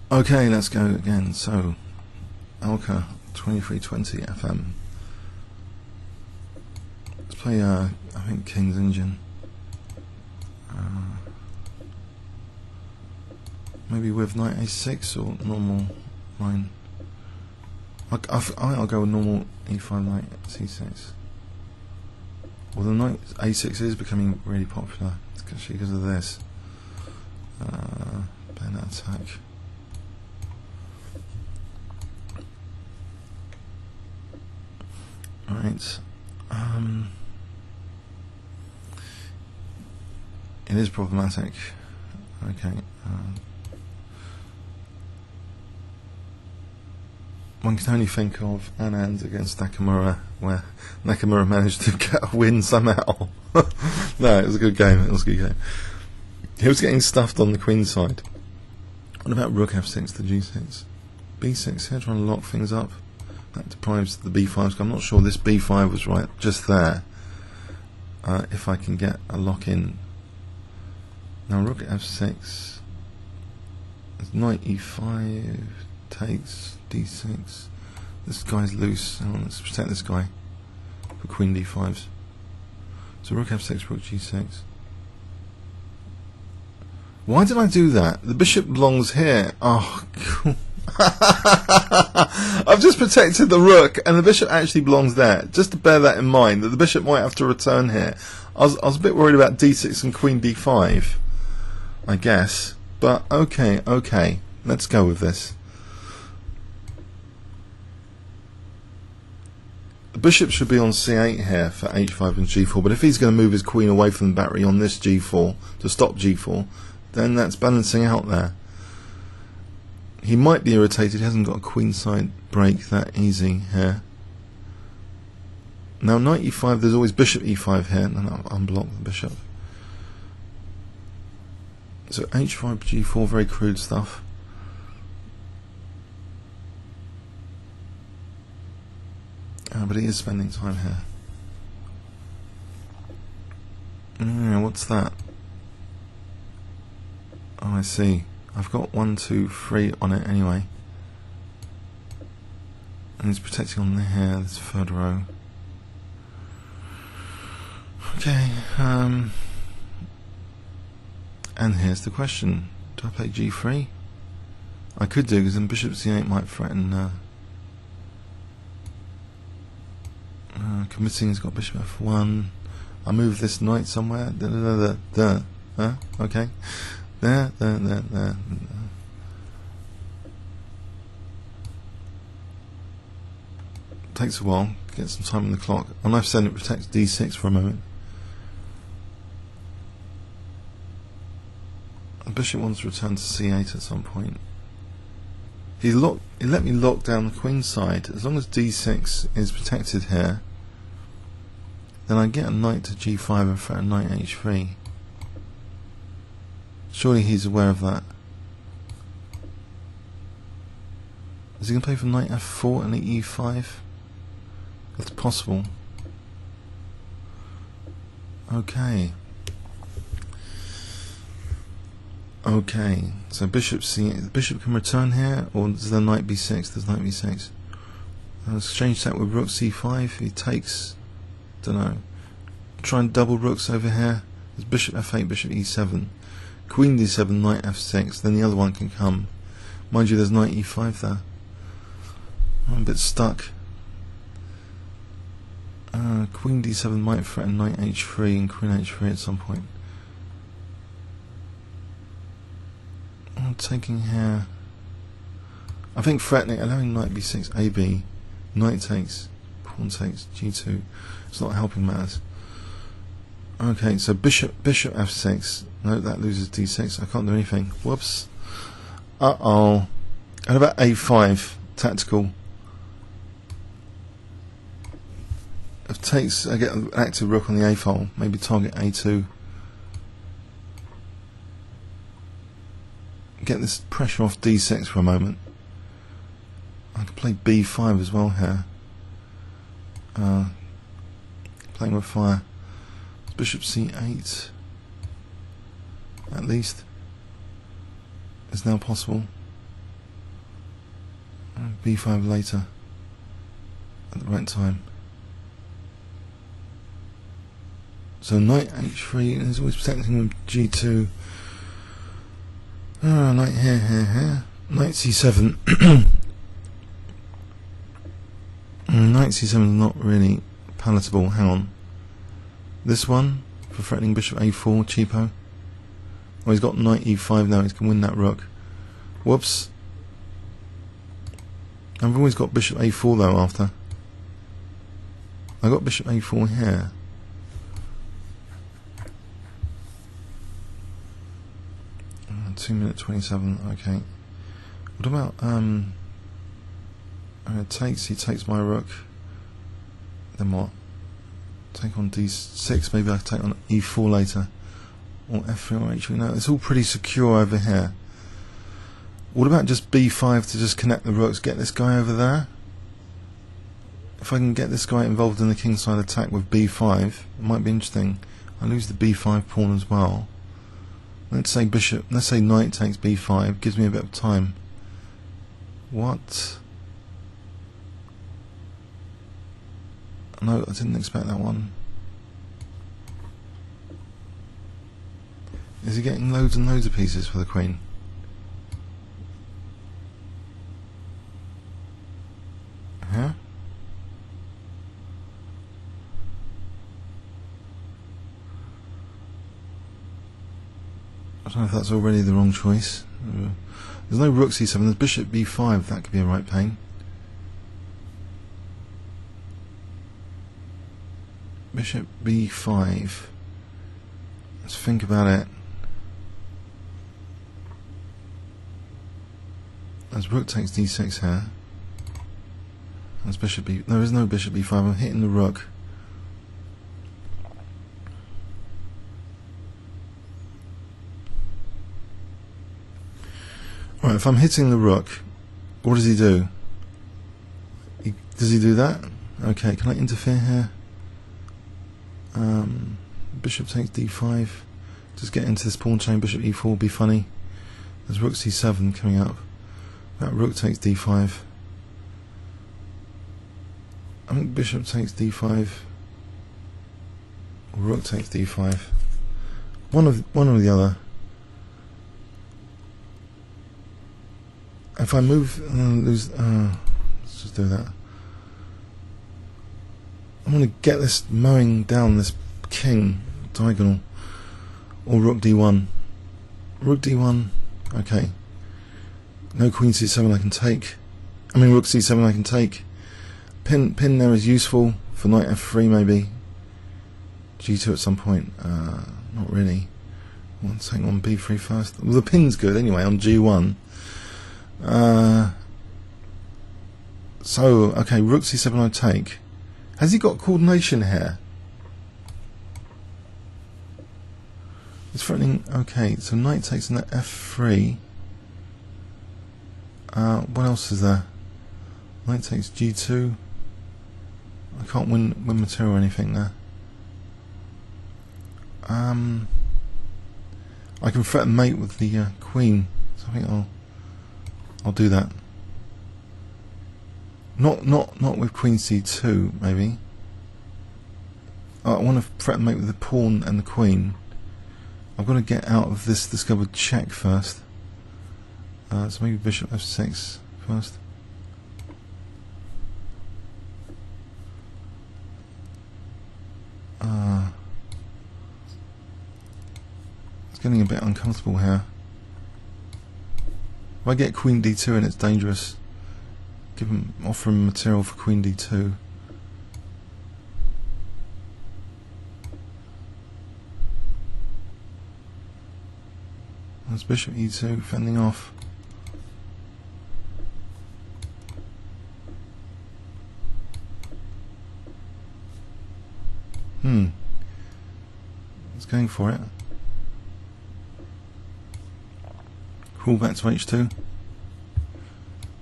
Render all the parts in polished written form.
Okay, let's go again. So, Alka 2320 FM. Let's play, I think, King's Engine. Maybe with knight a6 or normal line. I think I'll go with normal e5 knight c6. Well, the knight a6 is becoming really popular, especially because of this. Bayonet attack. Right. It is problematic. Okay. One can only think of Anand against Nakamura, where Nakamura managed to get a win somehow. No, it was a good game. It was a good game. He was getting stuffed on the queen side. What about rook f6 to g6? b6 here, trying to lock things up. That deprives the b5. I'm not sure this b5 was right just there. If I can get a lock in. Now rook f6. Knight e5 takes d6. This guy's loose. Hang on, let's protect this guy for queen d5s. So rook f6, rook g6. Why did I do that? The bishop belongs here. Oh, cool. I've just protected the rook, and the bishop actually belongs there. Just to bear that in mind, that the bishop might have to return here. I was a bit worried about d6 and queen d5, I guess. But okay, let's go with this. The bishop should be on c8 here for h5 and g4, but if he's going to move his queen away from the battery on this g4 to stop g4, then that's balancing out there. He might be irritated, he hasn't got a queenside break that easy here. Now knight e5, there's always bishop e5 here, and I'll unblock the bishop. So h5, g4, very crude stuff. But he is spending time here. Yeah, what's that? Oh, I see. I've got 1, 2, 3 on it anyway. And he's protecting on here, this third row. Okay, and here's the question. Do I play g3? I could do, because then bishop c8 might threaten committing. He's got bishop f1. I move this knight somewhere. Okay. There. Takes a while. Get some time on the clock. On f7 it protects d6 for a moment. The bishop wants to return to c8 at some point. He let me lock down the queen side. As long as d6 is protected here, then I get a knight to g5 and threaten knight h3. Surely he's aware of that. Is he going to play for knight f4 and the e5? That's possible. Okay. So bishop c8. The bishop can return here, or does the knight b6? There's knight b6. I'll exchange that with rook c5. If he takes, don't know. Try and double rooks over here. There's bishop f8, bishop e7. Queen d7, knight f6, then the other one can come. Mind you, there's knight e5 there. I'm a bit stuck. Queen d7 might threaten knight h3 and queen h3 at some point. I'm taking here. I think threatening, allowing knight b6, ab, knight takes, pawn takes, g2. It's not helping matters. Okay, so bishop f6. No, that loses d6. I can't do anything. Whoops. Uh-oh. And about a5, tactical. If takes, I get an active rook on the a-file. Maybe target a2. Get this pressure off d6 for a moment. I can play b5 as well here. Playing with fire. Bishop c8, at least, is now possible. b5 later at the right time. So knight h3 is always protecting with g2. Knight here. Knight c7. Knight c7 is not really palatable. Hang on. This one for threatening bishop a4, cheapo. Oh, he's got knight e5 now. He can win that rook. Whoops. I've always got bishop a4 though after. I got bishop a4 here. Uh, 2 minutes 27. Okay. What about he takes my rook. Then what? Take on d6. Maybe I can take on e4 later, or f3 or h3. No, it's all pretty secure over here. What about just b5 to just connect the rooks, get this guy over there? If I can get this guy involved in the kingside attack with b5, it might be interesting. I lose the b5 pawn as well. Let's say knight takes b5, gives me a bit of time. What? No, I didn't expect that one. Is he getting loads and loads of pieces for the queen? Huh? I don't know if that's already the wrong choice. There's no rook c7, there's bishop b5, that could be a right pain. Bishop b5. Let's think about it. As rook takes d6 here. As bishop b. There is no bishop b5. I'm hitting the rook. Right. If I'm hitting the rook, what does he do? Does he do that? Okay. Can I interfere here? Bishop takes d5. Just get into this pawn chain. Bishop e4. Be funny. There's rook c7 coming up. That rook takes d5. I think bishop takes d5. Or rook takes d5. One or the other. If I move, lose. Let's just do that. I want to get this mowing down this king diagonal. Or rook d1. Rook d1. Okay. No queen c7 I can take. I mean rook c7 I can take. Pin there is useful for knight f3 maybe. g2 at some point. Not really. I want to take on b3 first. Well, the pin's good anyway on g1. So okay, rook c7 I take. Has he got coordination here? It's threatening. Okay, so knight takes on f3. What else is there? Knight takes g2. I can't win material or anything there. I can threaten mate with the queen, so I think I'll do that. Not with queen c2 maybe. I want to threaten mate with the pawn and the queen. I've got to get out of this discovered check first. So maybe bishop f6 first. It's getting a bit uncomfortable here. If I get queen d2 and it's dangerous, offer him material for queen d2. There's bishop e2 fending off. It's going for it. Crawl back to h2.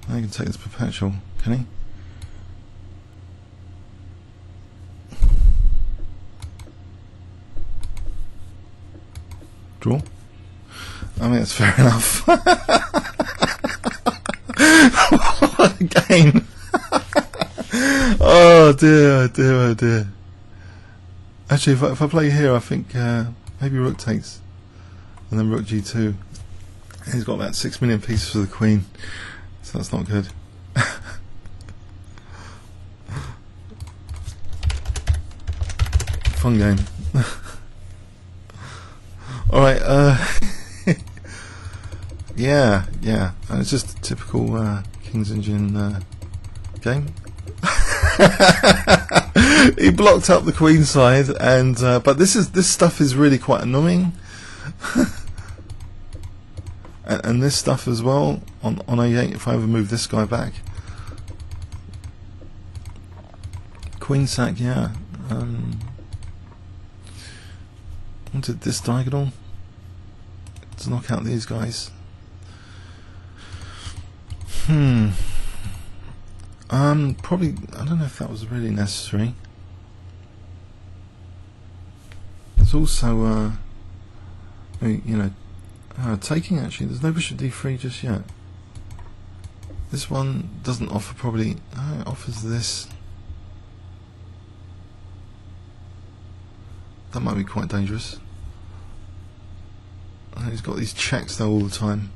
Now he can take this perpetual, can he? Draw? I mean, it's fair enough. What a game. again. Oh dear, oh dear, oh dear. Actually, if I play here, I think maybe rook takes, and then rook g2. He's got about 6 million pieces for the queen, so that's not good. Fun game. All right. Yeah. It's just a typical King's Engine game. He blocked up the queen side, and but this stuff is really quite annoying. and this stuff as well on a8. If I ever move this guy back, queen sack, yeah. Wanted this diagonal to knock out these guys. Probably, I don't know if that was really necessary. There's also, taking, actually. There's no bishop d3 just yet. This one doesn't offer, probably, it offers this. That might be quite dangerous. He's got these checks though all the time.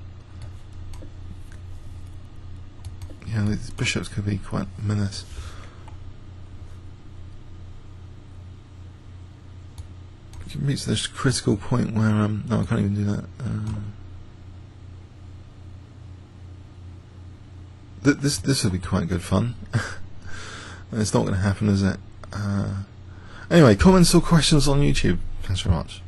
Yeah, these bishops could be quite a menace. It reaches this critical point where no, I can't even do that. This will be quite good fun. It's not going to happen, is it? Anyway, comments or questions on YouTube. Thanks very much.